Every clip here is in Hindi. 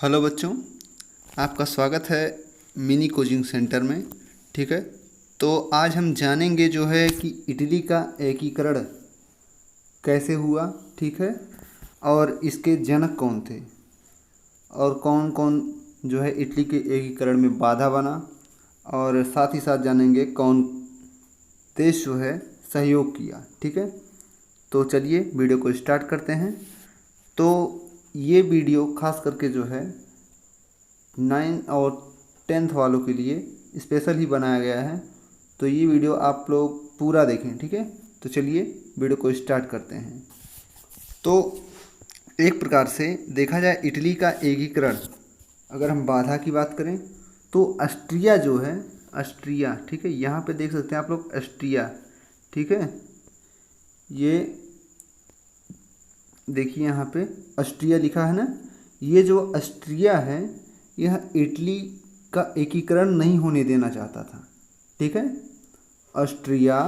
हेलो बच्चों, आपका स्वागत है मिनी कोचिंग सेंटर में। ठीक है, तो आज हम जानेंगे जो है कि इटली का एकीकरण कैसे हुआ। ठीक है, और इसके जनक कौन थे और कौन कौन जो है इटली के एकीकरण में बाधा बना, और साथ ही साथ जानेंगे कौन देश जो है सहयोग किया। ठीक है, तो चलिए वीडियो को स्टार्ट करते हैं। तो ये वीडियो खास करके जो है 9 और 10th वालों के लिए स्पेशल ही बनाया गया है, तो ये वीडियो आप लोग पूरा देखें। ठीक है, तो चलिए वीडियो को स्टार्ट करते हैं। तो एक प्रकार से देखा जाए इटली का एकीकरण, अगर हम बाधा की बात करें तो ऑस्ट्रिया जो है, ऑस्ट्रिया, ठीक है, यहाँ पे देख सकते हैं आप लोग ऑस्ट्रिया। ठीक है, ये देखिए यहाँ पे ऑस्ट्रिया लिखा है ना। ये जो ऑस्ट्रिया है यह इटली का एकीकरण नहीं होने देना चाहता था। ठीक है, ऑस्ट्रिया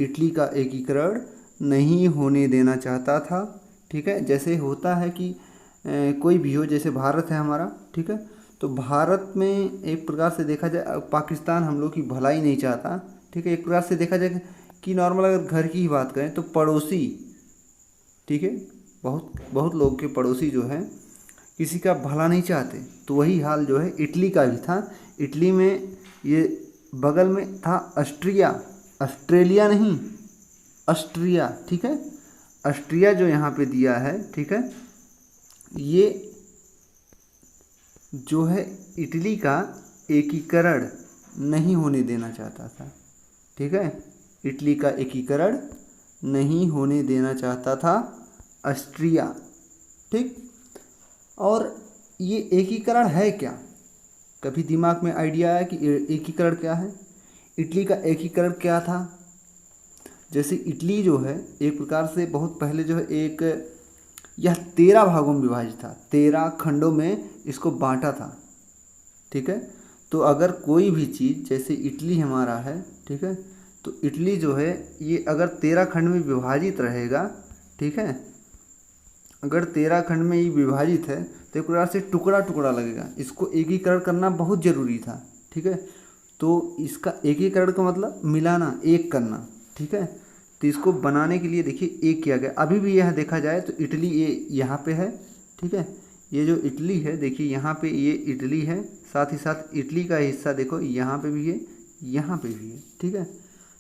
इटली का एकीकरण नहीं होने देना चाहता था। ठीक है, जैसे होता है कि कोई भी हो, जैसे भारत है हमारा। ठीक है, तो भारत में एक प्रकार से देखा जाए पाकिस्तान हम लोग की भलाई नहीं चाहता। ठीक है, एक प्रकार से देखा जाए कि नॉर्मल अगर घर की ही बात करें तो पड़ोसी, ठीक है, बहुत बहुत लोग के पड़ोसी जो है किसी का भला नहीं चाहते, तो वही हाल जो है इटली का भी था। इटली में ये बगल में था ऑस्ट्रिया, ऑस्ट्रेलिया नहीं, ऑस्ट्रिया। ठीक है, ऑस्ट्रिया जो यहाँ पे दिया है, ठीक है, ये जो है इटली का एकीकरण नहीं होने देना चाहता था। ठीक है, इटली का एकीकरण नहीं होने देना चाहता था ऑस्ट्रिया। ठीक, और ये एकीकरण है क्या? कभी दिमाग में आइडिया आया कि एकीकरण क्या है? इटली का एकीकरण क्या था? जैसे इटली जो है एक प्रकार से बहुत पहले जो है एक, यह 13 भागों में विभाजित था, 13 खंडों में इसको बांटा था। ठीक है, तो अगर कोई भी चीज़ जैसे इटली हमारा है, ठीक है, तो इटली जो है ये अगर 13 खंड में विभाजित रहेगा, ठीक है, अगर 13 खंड में ये विभाजित है तो एक प्रकार से टुकड़ा टुकड़ा लगेगा। इसको एकीकरण करना बहुत ज़रूरी था। ठीक है, तो इसका एकीकरण का मतलब मिलाना, एक करना। ठीक है, तो इसको बनाने के लिए देखिए एक किया गया। अभी भी यह देखा जाए तो इटली ये यहाँ पे है। ठीक है, ये जो इटली है देखिए यहाँ पे ये इटली है, साथ ही साथ इटली का हिस्सा देखो यहाँ पे भी है, यहाँ पे भी है। ठीक है,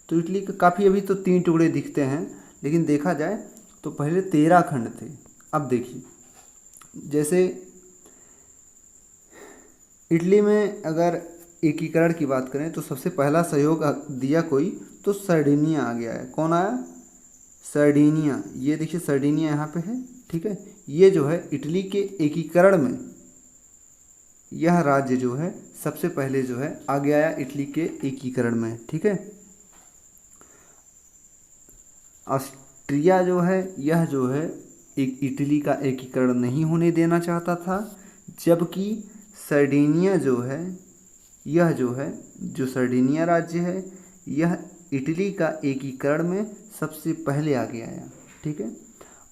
तो इटली का काफ़ी अभी तो 3 टुकड़े दिखते हैं, लेकिन देखा जाए तो पहले 13 खंड थे। अब देखिए जैसे इटली में अगर एकीकरण की बात करें तो सबसे पहला सहयोग दिया कोई तो सर्डिनिया आ गया है। कौन आया? सर्डिनिया। ये देखिए सर्डिनिया यहाँ पे है। ठीक है, ये जो है इटली के एकीकरण में, यह राज्य जो है सबसे पहले जो है आगे आया इटली के एकीकरण में। ठीक है, ऑस्ट्रिया जो है यह जो है एक इटली का एकीकरण नहीं होने देना चाहता था, जबकि सर्डिनिया जो है, यह जो है जो सर्डिनिया राज्य है यह इटली का एकीकरण में सबसे पहले आगे आया। ठीक है,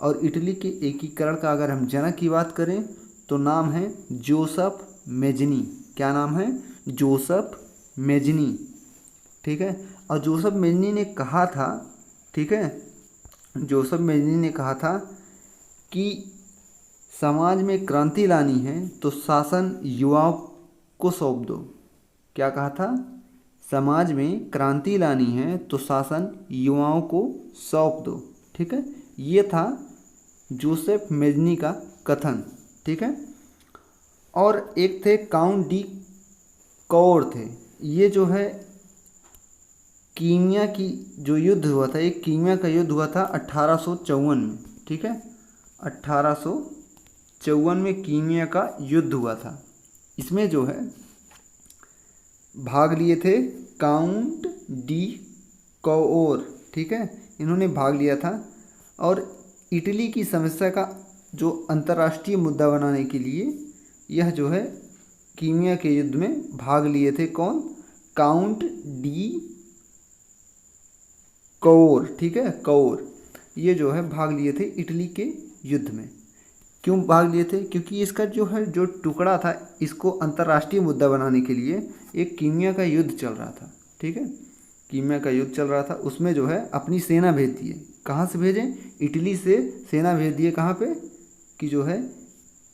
और इटली के एकीकरण का अगर हम जनक की बात करें तो नाम है जोसेफ मेजनी। क्या नाम है? Joseph Mazzini. ठीक है, और जोसेफ मेजनी ने कहा था, ठीक है, जोसेफ मेजनी ने कहा था कि समाज में क्रांति लानी है तो शासन युवाओं को सौंप दो। क्या कहा था? समाज में क्रांति लानी है तो शासन युवाओं को सौंप दो। ठीक है, ये था जोसेफ मेजनी का कथन। ठीक है, और एक थे काउंट डी कौर थे। ये जो है कीमिया की जो युद्ध हुआ था, एक कीमिया का युद्ध हुआ था 1854 में। ठीक है, 1854 में कीमिया का युद्ध हुआ था। इसमें जो है भाग लिए थे काउंट डी कौर। ठीक है, इन्होंने भाग लिया था, और इटली की समस्या का जो अंतर्राष्ट्रीय मुद्दा बनाने के लिए यह जो है कीमिया के युद्ध में भाग लिए थे। कौन? Count D Kaur. ठीक है, कौर, ये जो है भाग लिए थे इटली के युद्ध में। क्यों भाग लिए थे? क्योंकि इसका जो है जो टुकड़ा था, इसको अंतर्राष्ट्रीय मुद्दा बनाने के लिए एक कीमिया का युद्ध चल रहा था, ठीक है, कीमिया का युद्ध चल रहा था, उसमें जो है अपनी सेना भेज दिए। कहाँ से भेजें? इटली से सेना भेज दिए। कहाँ पे? कि जो है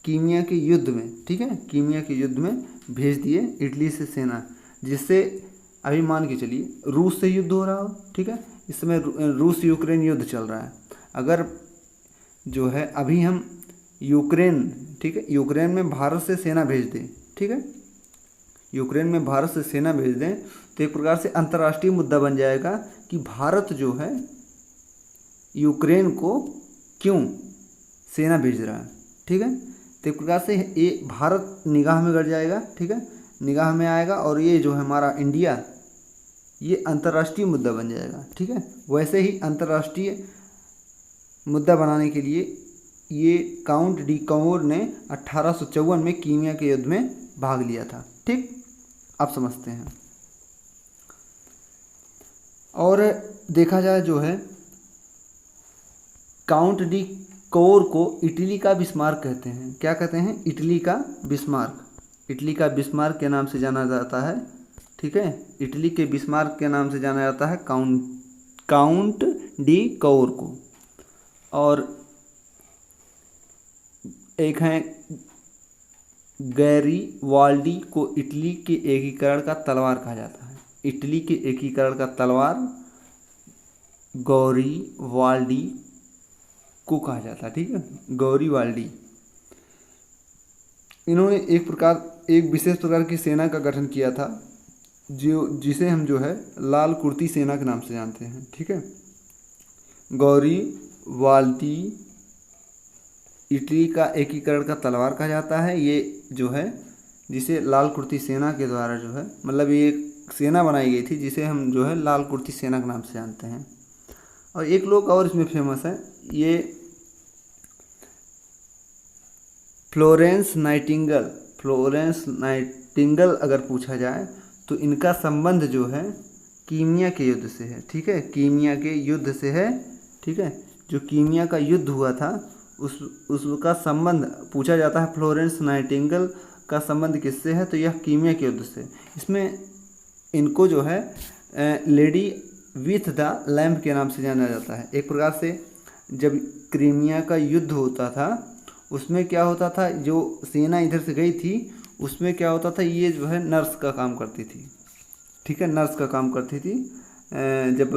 कीमिया के युद्ध में, ठीक है, कीमिया के युद्ध में भेज दिए इटली से सेना, जिससे अभी मान के चलिए रूस से युद्ध हो रहा हो, ठीक है, इस समय रूस यूक्रेन युद्ध चल रहा है। अगर जो है अभी हम यूक्रेन, ठीक है, यूक्रेन में भारत से सेना भेज दें, ठीक है, यूक्रेन में भारत से सेना भेज दें, तो एक प्रकार से अंतर्राष्ट्रीय मुद्दा बन जाएगा कि भारत जो है यूक्रेन को क्यों सेना भेज रहा है, ठीक है। तो एक प्रकार से ये भारत निगाह में गड़ जाएगा, ठीक है, निगाह में आएगा, और ये जो है हमारा इंडिया, ये अंतर्राष्ट्रीय मुद्दा बन जाएगा, ठीक है। वैसे ही अंतर्राष्ट्रीय मुद्दा बनाने के लिए ये काउंट डी कौर ने 1854 में कीमिया के युद्ध में भाग लिया था, ठीक। आप समझते हैं। और देखा जाए जो है काउंट डी कौर को इटली का बिस्मार्क कहते हैं। क्या कहते हैं? इटली का बिस्मार्क। इटली का बिस्मार्क के नाम से जाना जाता है, ठीक है, इटली के बिस्मार्क के नाम से जाना जाता है काउंट डी कौर को। और एक हैं गैरीवाल्डी को इटली के एकीकरण का तलवार कहा जाता है। इटली के एकीकरण का तलवार गैरीवाल्डी को कहा जाता है, ठीक है, गैरीवाल्डी। इन्होंने एक विशेष प्रकार की सेना का गठन किया था, जिसे हम जो है लाल कुर्ती सेना के नाम से जानते हैं, ठीक है। गैरीवाल्डी इटली का एकीकरण का तलवार कहा जाता है। ये जो है जिसे लाल कुर्ती सेना के द्वारा जो है, मतलब ये एक सेना बनाई गई थी जिसे हम जो है लाल कुर्ती सेना के नाम से जानते हैं। और एक लोग और इसमें फेमस है, ये फ्लोरेंस नाइटिंगेल। फ्लोरेंस नाइटिंगेल अगर पूछा जाए तो इनका संबंध जो है कीमिया के युद्ध से है, ठीक है, कीमिया के युद्ध से है, ठीक है। जो कीमिया का युद्ध हुआ था उसका संबंध पूछा जाता है, फ्लोरेंस नाइटिंगेल का संबंध किससे है? तो यह कीमिया के युद्ध से। इसमें इनको जो है लेडी विथ द लैम्प के नाम से जाना जाता है। एक प्रकार से जब क्रीमिया का युद्ध होता था उसमें क्या होता था, जो सेना इधर से गई थी उसमें क्या होता था, ये जो है नर्स का काम करती थी, ठीक है, नर्स का काम करती थी। जब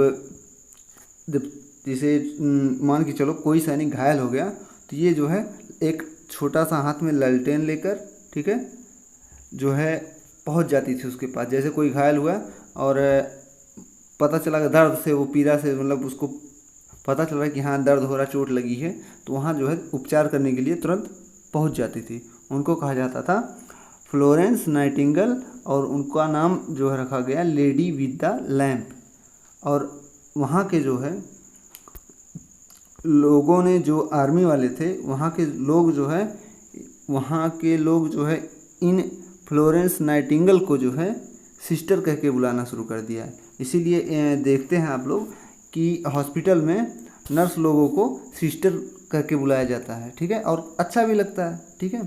जैसे मान के चलो कोई सैनिक घायल हो गया तो ये जो है एक छोटा सा हाथ में ललटेन लेकर, ठीक है, जो है पहुंच जाती थी उसके पास। जैसे कोई घायल हुआ और पता चला कि दर्द से, वो पीड़ा से, मतलब उसको पता चल रहा है कि हाँ दर्द हो रहा, चोट लगी है, तो वहाँ जो है उपचार करने के लिए तुरंत पहुँच जाती थी। उनको कहा जाता था फ्लोरेंस नाइटिंगेल, और उनका नाम जो है रखा गया लेडी विद द लैम्प। और वहाँ के जो है लोगों ने, जो आर्मी वाले थे, वहाँ के लोग जो है इन फ्लोरेंस नाइटिंगेल को जो है सिस्टर कह के बुलाना शुरू कर दिया। इसीलिए देखते हैं आप लोग कि हॉस्पिटल में नर्स लोगों को सिस्टर कह के बुलाया जाता है, ठीक है, और अच्छा भी लगता है, ठीक है।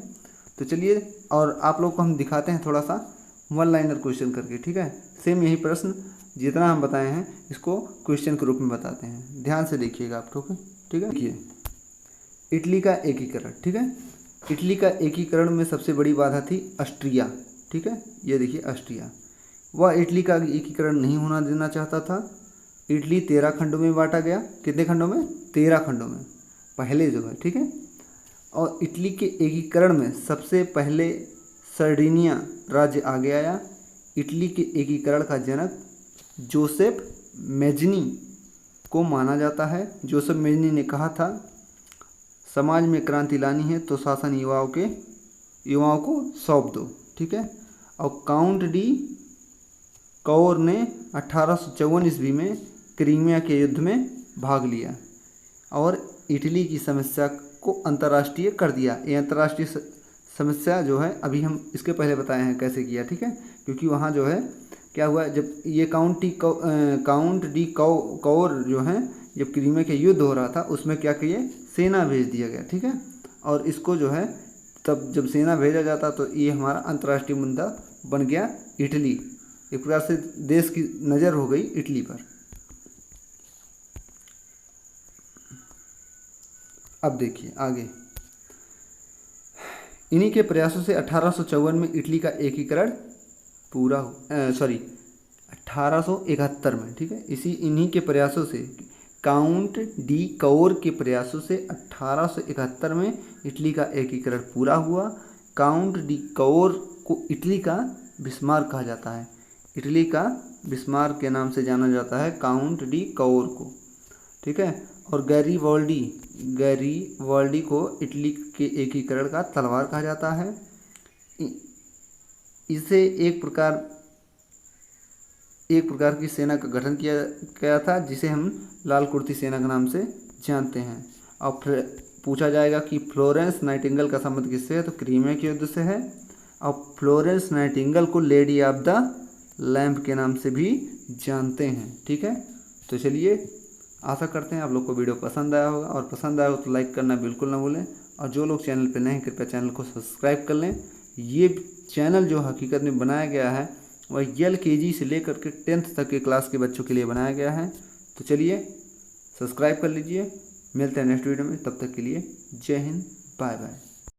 तो चलिए, और आप लोग को हम दिखाते हैं थोड़ा सा वन लाइनर क्वेश्चन करके, ठीक है। सेम यही प्रश्न जितना हम बताए हैं इसको क्वेश्चन के रूप में बताते हैं। ध्यान से देखिएगा आप लोग, ठीक है। देखिए इटली का एकीकरण, ठीक है, इटली का एकीकरण में सबसे बड़ी बाधा थी ऑस्ट्रिया, ठीक है। ये देखिए ऑस्ट्रिया, वह इटली का एकीकरण नहीं होना देना चाहता था। इटली 13 खंडों में बांटा गया। कितने खंडों में? 13 खंडों में पहले जो है, ठीक है। और इटली के एकीकरण में सबसे पहले सर्डिनिया राज्य आगे आया। इटली के एकीकरण का जनक जोसेफ मेजनी को माना जाता है। जोसेफ मेजनी ने कहा था, समाज में क्रांति लानी है तो शासन युवाओं को सौंप दो, ठीक है। और काउंट डी कौर ने 1854 ईस्वी में क्रीमिया के युद्ध में भाग लिया और इटली की समस्या को अंतर्राष्ट्रीय कर दिया। ये अंतर्राष्ट्रीय समस्या जो है अभी हम इसके पहले बताए हैं कैसे किया, ठीक है। क्योंकि वहाँ जो है क्या हुआ, जब ये काउंट डी कौर जो है, जब क्रीमिया के युद्ध हो रहा था उसमें क्या किए, सेना भेज दिया गया, ठीक है। और इसको जो है तब जब सेना भेजा जाता तो ये हमारा अंतर्राष्ट्रीय मुद्दा बन गया इटली। एक प्रकार से देश की नज़र हो गई इटली पर। अब देखिए आगे, इन्हीं के प्रयासों से 1854 में इटली का एकीकरण पूरा 1871 में, ठीक है, इन्हीं के प्रयासों से, काउंट डी कौर के प्रयासों से 1871 में इटली का एकीकरण पूरा हुआ। काउंट डी कौर को इटली का बिस्मार्क कहा जाता है, इटली का बिस्मार्क के नाम से जाना जाता है काउंट डी कौर को, ठीक है। और गैरीवाल्डी को इटली के एकीकरण का तलवार कहा जाता है। इसे एक प्रकार की सेना का गठन किया गया था जिसे हम लाल कुर्ती सेना के नाम से जानते हैं। और फिर पूछा जाएगा कि फ्लोरेंस नाइटिंगेल का संबंध किससे है, तो क्रीमिया के युद्ध से है। और फ्लोरेंस नाइटिंगेल को लेडी ऑफ द लैम्प के नाम से भी जानते हैं, ठीक है। तो चलिए, आशा करते हैं आप लोग को वीडियो पसंद आया होगा, और पसंद आया हो तो लाइक करना बिल्कुल ना भूलें। और जो लोग चैनल पर नए हैं कृपया चैनल को सब्सक्राइब कर लें। ये चैनल जो हकीकत में बनाया गया है वह LKG से लेकर के 10th तक के क्लास के बच्चों के लिए बनाया गया है। तो चलिए सब्सक्राइब कर लीजिए, मिलते हैं नेक्स्ट वीडियो में, तब तक के लिए जय हिंद, बाय बाय।